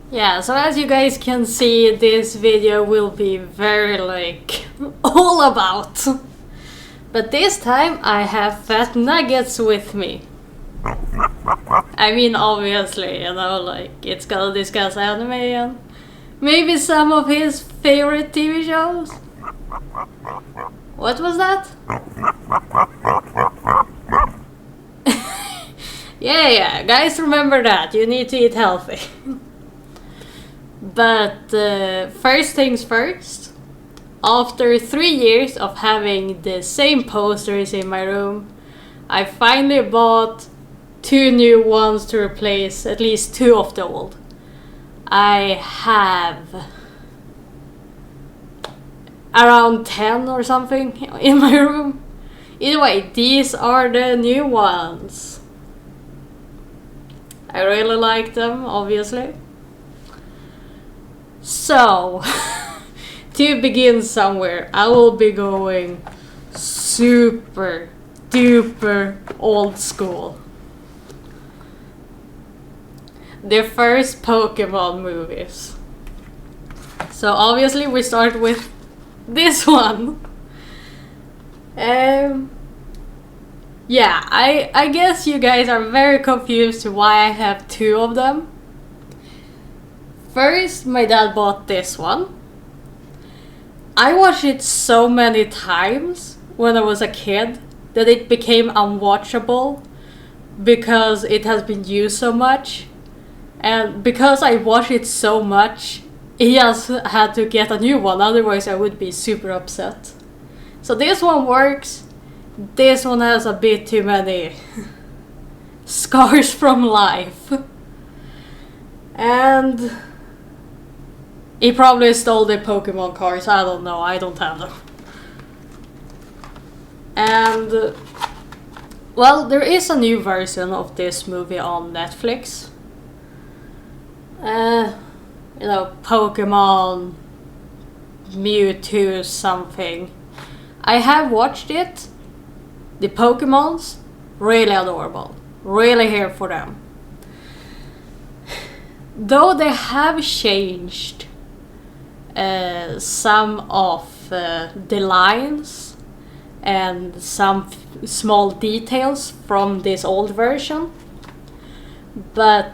Yeah, so as you guys can see, this video will be very all about. But this time I have Fat Nuggets with me. I mean, obviously, it's gonna discuss anime and maybe some of his favorite TV shows. What was that? Yeah, guys, remember that. You need to eat healthy. But first things first, after 3 years of having the same posters in my room, I finally bought 2 new ones to replace at least 2 of the old. I have around 10 or something in my room. Either way, these are the new ones. I really like them, obviously. So, to begin somewhere, I will be going super duper old school. The first Pokemon movies. So obviously we start with this one. Yeah, I guess you guys are very confused why I have 2 of them. First, my dad bought this one. I watched it so many times when I was a kid that it became unwatchable because it has been used so much. And because I watched it so much, he just had to get a new one, otherwise I would be super upset. So this one works. This one has a bit too many scars from life. And he probably stole the Pokemon cards, I don't know, I don't have them. And, well, there is a new version of this movie on Netflix. Pokemon Mewtwo something. I have watched it. The Pokemons, really adorable. Really here for them. Though they have changed some of the lines and some small details from this old version. But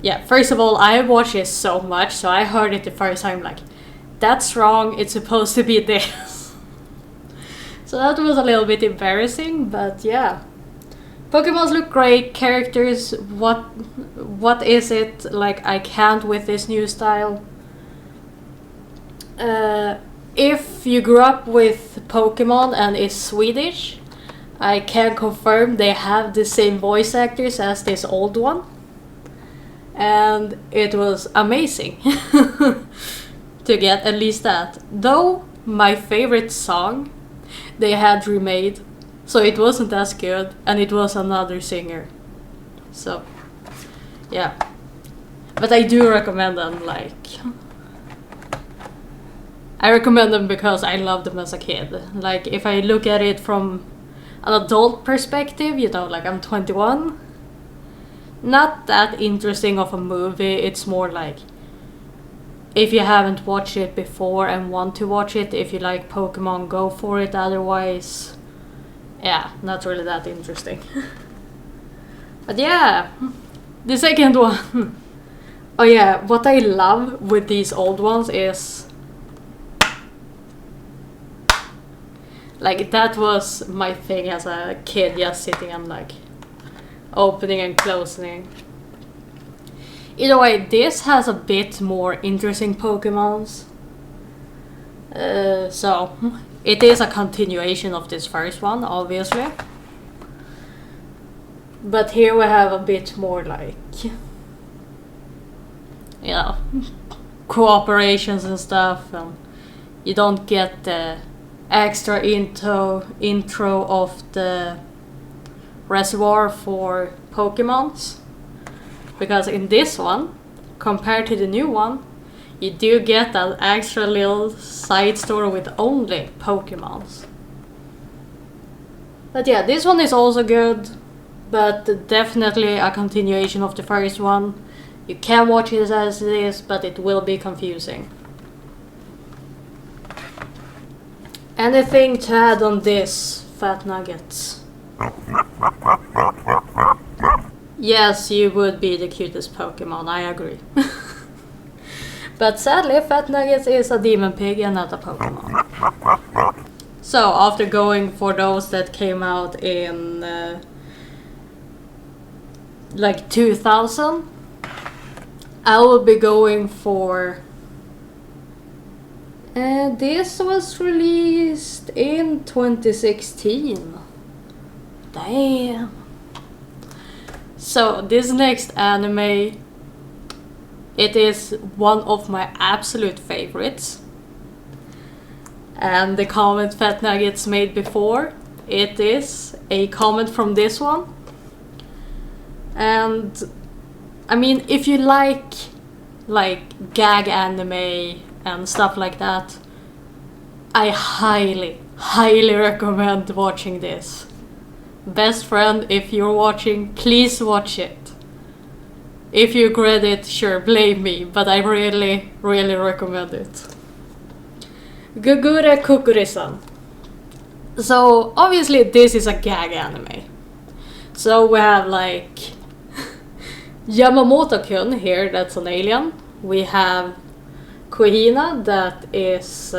yeah, first of all, I watched it so much, so I heard it the first time like, that's wrong, it's supposed to be this. So that was a little bit embarrassing, but yeah. Pokemons look great, characters, what is it like I can't with this new style? If you grew up with Pokemon and is Swedish, I can confirm they have the same voice actors as this old one. And it was amazing to get at least that. Though my favorite song they had remade, so it wasn't as good, and it was another singer. So yeah, but I do recommend them. I recommend them because I loved them as a kid. Like, if I look at it from an adult perspective, I'm 21. Not that interesting of a movie. It's more like, if you haven't watched it before and want to watch it, if you like Pokemon, go for it. Otherwise, yeah, not really that interesting. But yeah, the second one. Oh yeah, what I love with these old ones is, that was my thing as a kid, just sitting and opening and closing. Either way, this has a bit more interesting Pokemons. So, it is a continuation of this first one, obviously. But here we have a bit more cooperations and stuff. And you don't get the extra intro of the reservoir for Pokemons, because in this one, compared to the new one, you do get an extra little side story with only Pokemons. But yeah, this one is also good, but definitely a continuation of the first one. You can watch it as it is, but it will be confusing. Anything to add on this, Fat Nuggets? Yes, you would be the cutest Pokemon, I agree. But sadly, Fat Nuggets is a demon pig and not a Pokemon. So, after going for those that came out in like 2000, I will be going for... this was released in 2016. Damn. So this next anime, it is one of my absolute favorites. And the comment Fat Nuggets made before, it is a comment from this one. And I mean, if you like gag anime and stuff like that, I highly recommend watching this. Best friend, if you're watching, please watch it. If you regret it, sure, blame me, but I really recommend it. Kokkuri-san. So, obviously this is a gag anime. So we have like Yamamoto-kun here, that's an alien. We have Kuhina, that is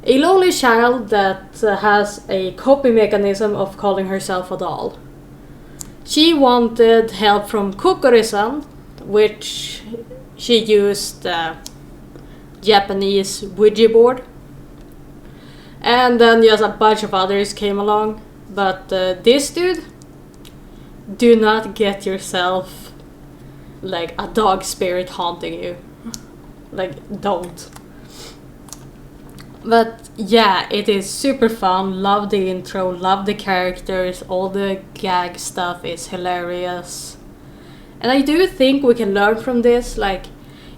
a lonely child that has a coping mechanism of calling herself a doll. She wanted help from kokkuri-san, which she used Japanese Ouija board. And then just a bunch of others came along. But this dude, do not get yourself like a dog spirit haunting you. Like, don't. But yeah, it is super fun. Love the intro, love the characters, all the gag stuff is hilarious. And I do think we can learn from this, like,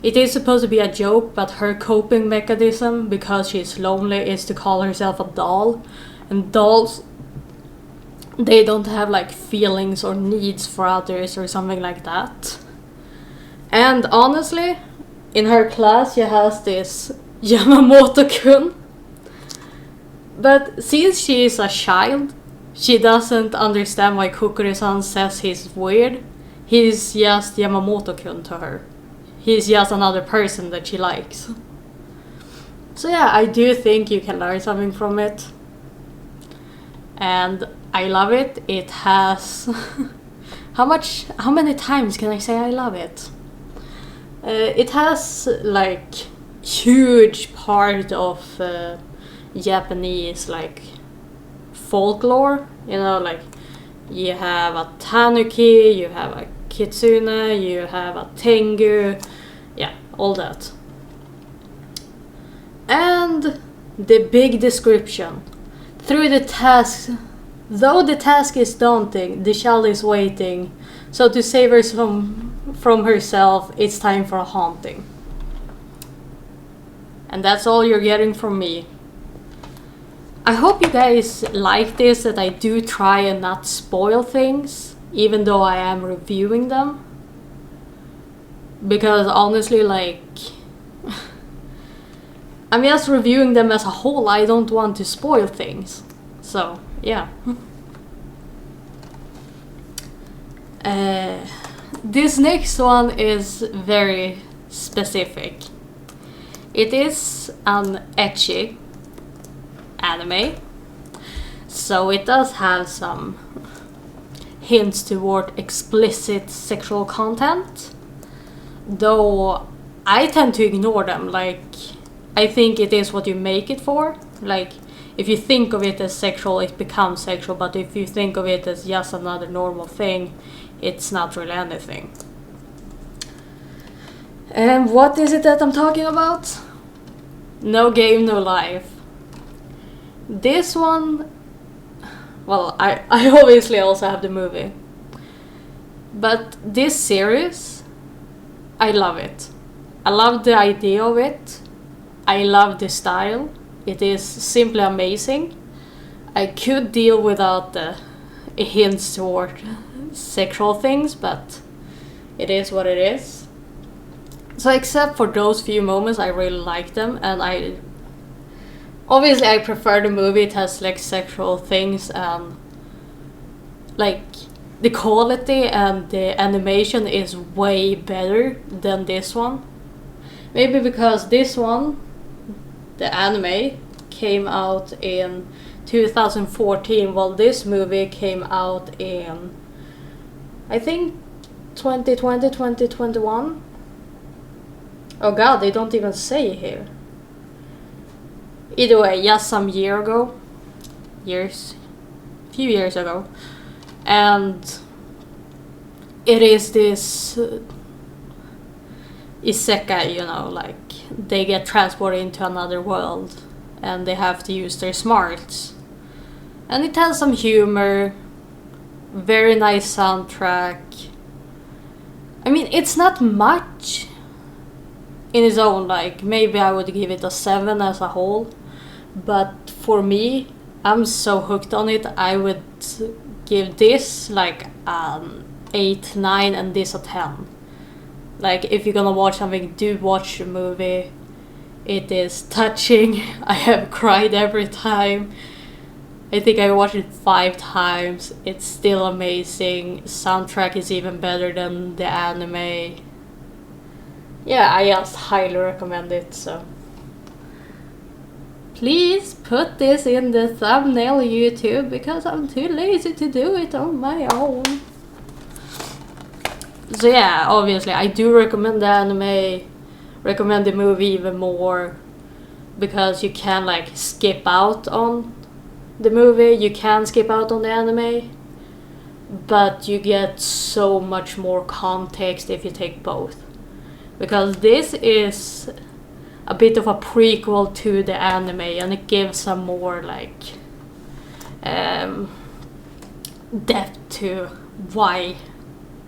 it is supposed to be a joke, but her coping mechanism, because she's lonely, is to call herself a doll. And dolls, they don't have like feelings or needs for others or something like that. And honestly, in her class she has this Yamamoto-kun. But since she is a child, she doesn't understand why kokkuri-san says he's weird. He's just Yamamoto-kun to her. He's just another person that she likes. So yeah, I do think you can learn something from it. And I love it. It has... How many times can I say I love it? It has like huge part of Japanese like folklore. You know, like you have a tanuki, you have a kitsune, you have a tengu, yeah, all that. And the big description. Through the task, though the task is daunting, the child is waiting. So to save her from herself, it's time for a haunting. And that's all you're getting from me. I hope you guys like this, that I do try and not spoil things, even though I am reviewing them. Because honestly, like, I'm just reviewing them as a whole. I don't want to spoil things. So, yeah. This next one is very specific. It is an ecchi anime. So it does have some hints toward explicit sexual content. Though I tend to ignore them. Like, I think it is what you make it for. Like, if you think of it as sexual, it becomes sexual. But if you think of it as just another normal thing, it's not really anything. And what is it that I'm talking about? No Game, No Life. This one... Well, I obviously also have the movie. But this series, I love it. I love the idea of it. I love the style. It is simply amazing. I could deal without the hints toward sexual things, but it is what it is. So except for those few moments, I really like them, and obviously I prefer the movie. It has like sexual things, and like the quality and the animation is way better than this one. Maybe because this one, the anime, came out in 2014, while this movie came out in, I think, 2020, 2021. Oh god, they don't even say here. Either way, just some year ago. Few years ago. And it is this Isekai, you know, like they get transported into another world and they have to use their smarts. And it has some humor, very nice soundtrack. I mean, it's not much in its own, like maybe I would give it a 7 as a whole, but for me, I'm so hooked on it. I would give this like 8, 9 and this a 10. Like if you're gonna watch something, do watch the movie. It is touching. I have cried every time. I think I watched it 5 times. It's still amazing. Soundtrack is even better than the anime. Yeah, I just highly recommend it, so please put this in the thumbnail, YouTube, because I'm too lazy to do it on my own. So yeah, obviously I do recommend the anime, recommend the movie even more, because you can like skip out on the movie, you can skip out on the anime, but you get so much more context if you take both. Because this is a bit of a prequel to the anime, and it gives some more like depth to why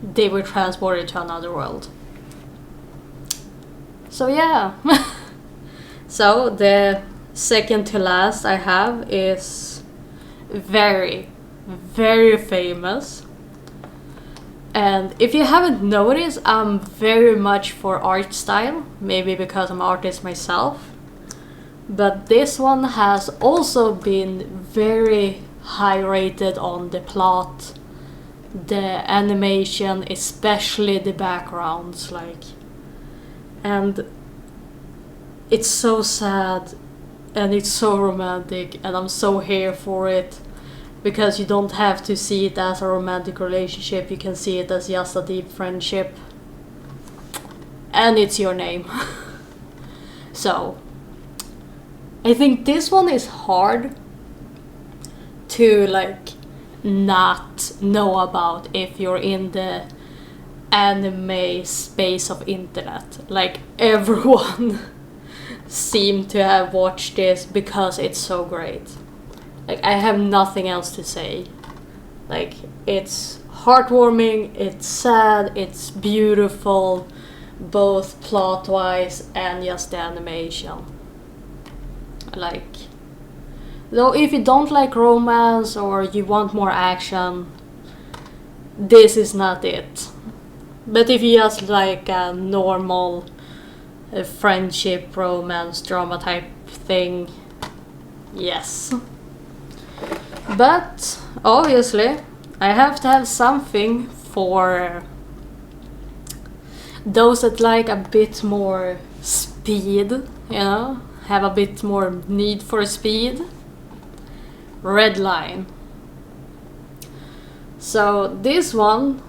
they were transported to another world. So yeah. So the second to last I have is very, very famous. And if you haven't noticed, I'm very much for art style, maybe because I'm an artist myself. But this one has also been very high rated on the plot, the animation, especially the backgrounds, like. And it's so sad and it's so romantic, and I'm so here for it. Because you don't have to see it as a romantic relationship, you can see it as just a deep friendship. And it's your name. So, I think this one is hard to like not know about if you're in the anime space of internet. Like everyone seemed to have watched this because it's so great. Like, I have nothing else to say. Like, it's heartwarming, it's sad, it's beautiful, both plot-wise and just the animation. Like, though if you don't like romance or you want more action, this is not it. But if you just like a normal friendship, romance, drama type thing, yes. But obviously I have to have something for those that like a bit more speed, you know, have a bit more need for speed. Red Line. So this one,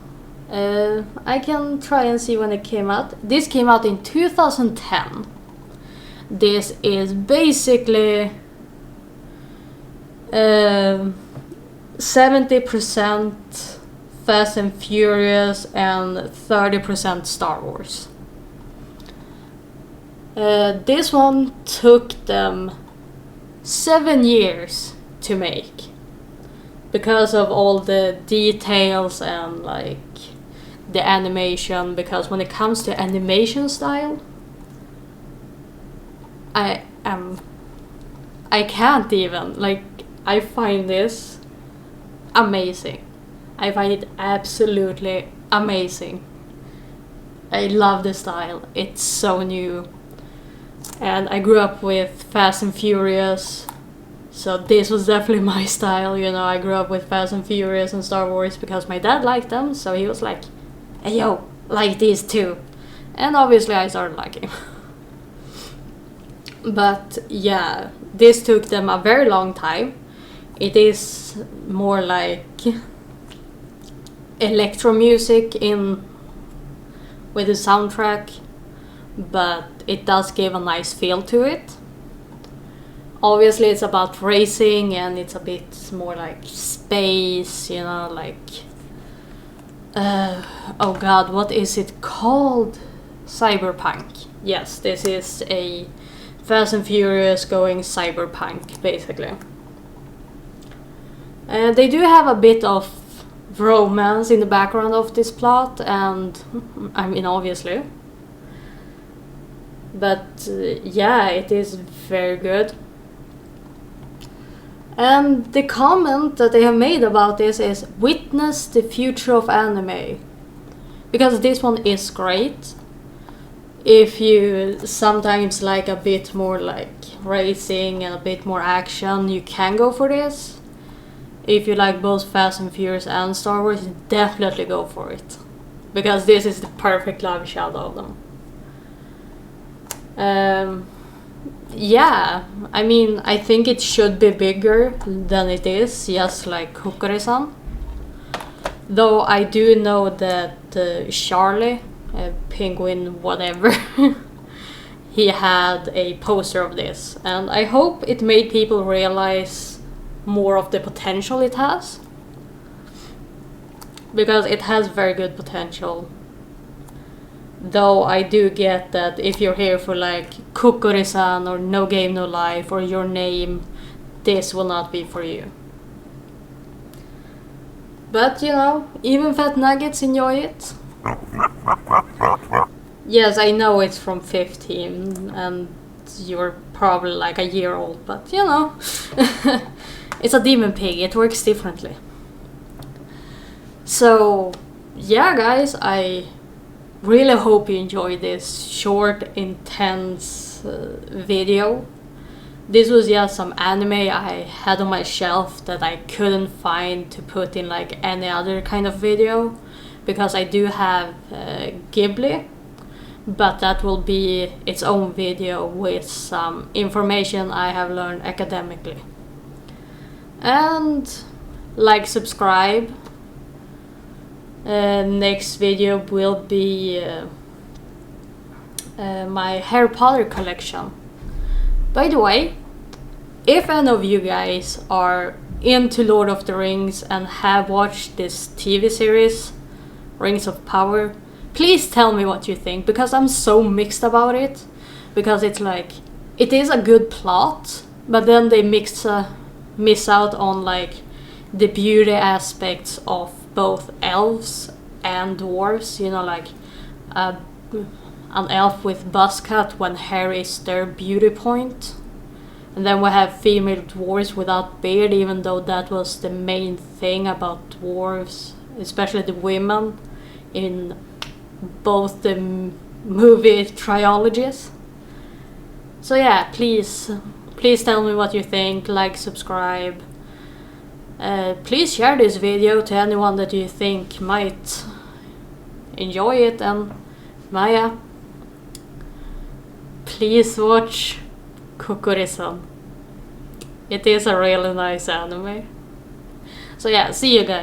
I can try and see when it came out. This came out in 2010. This is basically 70% Fast and Furious and 30% Star Wars. This one took them 7 years to make because of all the details and like the animation, because when it comes to animation style, I can't even, like, I find this amazing. I find it absolutely amazing. I love the style. It's so new. And I grew up with Fast and Furious. So this was definitely my style, you know. I grew up with Fast and Furious and Star Wars because my dad liked them. So he was like, hey yo, like these too. And obviously I started liking. But yeah, this took them a very long time. It is more like electro music in with the soundtrack, but it does give a nice feel to it. Obviously it's about racing and it's a bit more like space, you know, like oh god, what is it called? Cyberpunk. Yes, this is a Fast and Furious going cyberpunk, basically. And they do have a bit of romance in the background of this plot, and I mean, obviously. But yeah, it is very good. And the comment that they have made about this is witness the future of anime. Because this one is great. If you sometimes like a bit more like racing and a bit more action, you can go for this. If you like both Fast and Furious and Star Wars, definitely go for it. Because this is the perfect live shot of them. Yeah, I mean, I think it should be bigger than it is, just like kokkuri-san. Though I do know that Charlie, Penguin whatever, he had a poster of this. And I hope it made people realize more of the potential it has. Because it has very good potential. Though I do get that if you're here for like kokkuri-san or No Game No Life or Your Name, this will not be for you. But you know, even fat nuggets enjoy it. Yes, I know it's from 15 and you're probably like a year old, but you know, it's a demon pig, it works differently. So yeah guys, I really hope you enjoyed this short, intense video. This was just some anime I had on my shelf that I couldn't find to put in like any other kind of video. Because I do have Ghibli, but that will be its own video with some information I have learned academically. And like, subscribe. Next video will be my Harry Potter collection. By the way, if any of you guys are into Lord of the Rings and have watched this TV series, Rings of Power, please tell me what you think, because I'm so mixed about it. Because it's like, it is a good plot, but then they miss out on like the beauty aspects of both elves and dwarves, you know, like an elf with buzz cut when hair is their beauty point. And then we have female dwarves without beard, even though that was the main thing about dwarves, especially the women in both the movie trilogies. So yeah, please tell me what you think, like, subscribe. Please share this video to anyone that you think might enjoy it, and Maya, please watch kokkuri-san. It is a really nice anime. So yeah, see you guys.